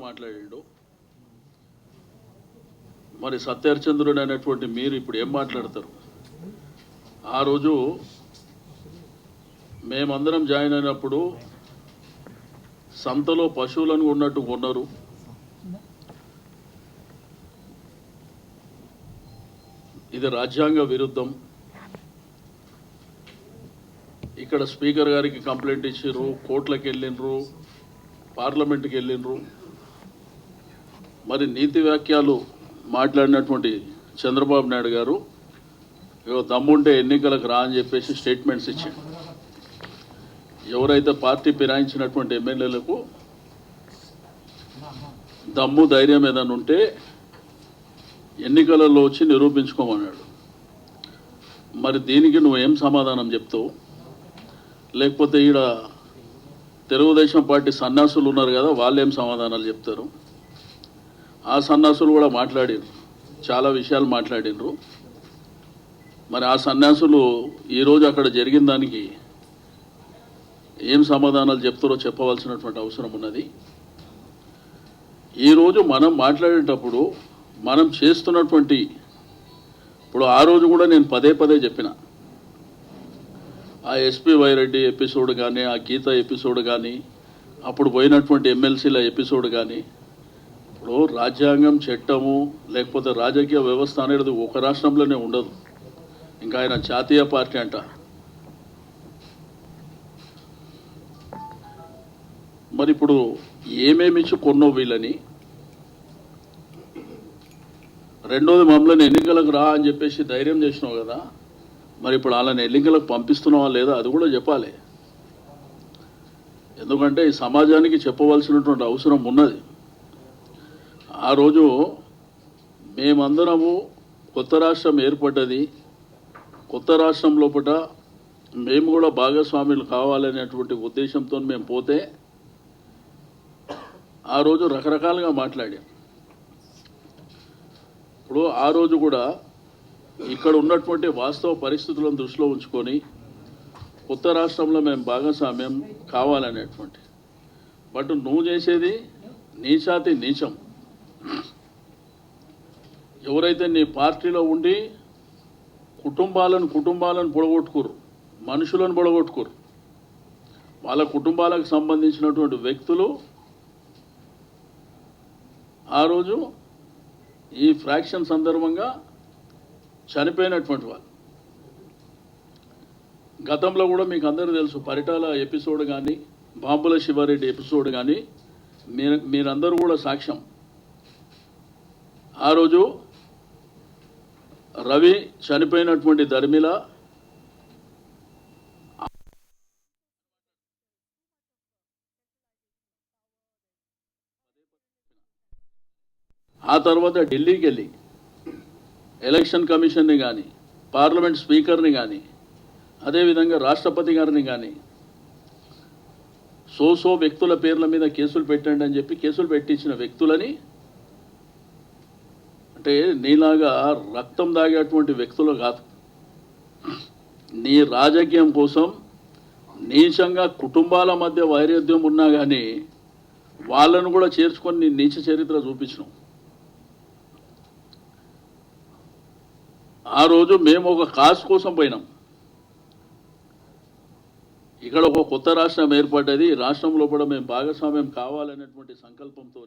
మాట్లాడిండు. మరి సత్యహరిచంద్రుడు అనేటువంటి మీరు ఇప్పుడు ఏం మాట్లాడతారు? ఆ రోజు మేమందరం జాయిన్ అయినప్పుడు సంతలో పశువులను ఉన్నట్టు కొన్నారు. ఇది రాజ్యాంగ విరుద్ధం. ఇక్కడ స్పీకర్ గారికి కంప్లైంట్ ఇచ్చారు, కోర్టులకు వెళ్ళిండ్రు, పార్లమెంట్కి వెళ్ళిండ్రు. మరి నీతి వ్యాఖ్యలు మాట్లాడినటువంటి చంద్రబాబు నాయుడు గారు దమ్ముంటే ఎన్నికలకు రా అని చెప్పేసి స్టేట్మెంట్స్ ఇచ్చాడు. ఎవరైతే పార్టీ ఫిరాయించినటువంటి ఎమ్మెల్యేలకు దమ్ము ధైర్యం ఏదైనా ఉంటే ఎన్నికలలో వచ్చి నిరూపించుకోమన్నాడు. మరి దీనికి నువ్వేం సమాధానం చెప్తావు? లేకపోతే ఈడ తెలుగుదేశం పార్టీ సన్యాసులు ఉన్నారు కదా, వాళ్ళు ఏం సమాధానాలు చెప్తారు? ఆ సన్యాసులు కూడా మాట్లాడినారు, చాలా విషయాలు మాట్లాడినరు. మరి ఆ సన్యాసులు ఈరోజు అక్కడ జరిగిన దానికి ఏం సమాధానాలు చెప్తారో చెప్పవలసినటువంటి అవసరం ఉన్నది. ఈరోజు మనం మాట్లాడేటప్పుడు మనం చేస్తున్నటువంటి ఇప్పుడు ఆ రోజు కూడా నేను పదే పదే చెప్పిన ఆ ఎస్పీ వైరెడ్డి ఎపిసోడ్ కానీ, ఆ గీత ఎపిసోడ్ కానీ, అప్పుడు పోయినటువంటి ఎమ్మెల్సీల ఎపిసోడ్ కానీ, ఇప్పుడు రాజ్యాంగం, చట్టము లేకపోతే రాజకీయ వ్యవస్థ అనేది ఒక రాష్ట్రంలోనే ఉండదు. ఇంకా ఆయన జాతీయ పార్టీ అంట. మరి ఇప్పుడు ఏమేమిచ్చి కొన్నో వీళ్ళని, రెండోది మమ్మల్ని ఎన్నికలకు రా అని చెప్పేసి ధైర్యం చేసినావు కదా, మరి ఇప్పుడు వాళ్ళని ఎన్నికలకు పంపిస్తున్నావా లేదా అది కూడా చెప్పాలి. ఎందుకంటే ఈ సమాజానికి చెప్పవలసినటువంటి అవసరం ఉన్నది. ఆ రోజు మేమందరము కొత్త రాష్ట్రం ఏర్పడ్డది, కొత్త రాష్ట్రం లోపల మేము కూడా భాగస్వాములు కావాలనేటువంటి ఉద్దేశంతో మేము పోతే ఆ రోజు రకరకాలుగా మాట్లాడాం. ఇప్పుడు ఆ రోజు కూడా ఇక్కడ ఉన్నటువంటి వాస్తవ పరిస్థితులను దృష్టిలో ఉంచుకొని కొత్త రాష్ట్రంలో మేము భాగస్వామ్యం కావాలనేటువంటి, బట్ నువ్వు చేసేది నీచాతి నీచం. ఎవరైతే నీ పార్టీలో ఉండి కుటుంబాలను పొడగొట్టుకోరు, మనుషులను పొడగొట్టుకోరు, వాళ్ళ కుటుంబాలకు సంబంధించినటువంటి వ్యక్తులు ఆ రోజు ఈ ఫ్రాక్షన్ సందర్భంగా చనిపోయినటువంటి వాళ్ళు. గతంలో కూడా మీకు అందరూ తెలుసు, పరిటాల ఎపిసోడ్ కానీ, బాంబుల శివారెడ్డి ఎపిసోడ్ కానీ మీరందరూ కూడా సాక్ష్యం. ఆ రోజు రవి చనిపోయినటువంటి ధర్మిల ఆ తర్వాత ఢిల్లీకి వెళ్ళి ఎలక్షన్ కమిషన్ని కానీ, పార్లమెంట్ స్పీకర్ని కానీ, అదేవిధంగా రాష్ట్రపతి గారిని కానీ సో వ్యక్తుల పేర్ల మీద కేసులు పెట్టండి అని చెప్పి కేసులు పెట్టించిన వ్యక్తులని, అంటే నీలాగా రక్తం దాగేటువంటి వ్యక్తులు కాదు. నీ రాజకీయం కోసం నీచంగా కుటుంబాల మధ్య వైరుధ్యం ఉన్నా కానీ వాళ్ళను కూడా చేర్చుకొని నీ నీచ చరిత్ర చూపించినాం. ఆ రోజు మేము ఒక కాజ్ కోసం పోయినాం. ఇక్కడ ఒక కొత్త రాష్ట్రం ఏర్పడ్డది, రాష్ట్రంలో కూడా మేము భాగస్వామ్యం కావాలనేటువంటి సంకల్పంతో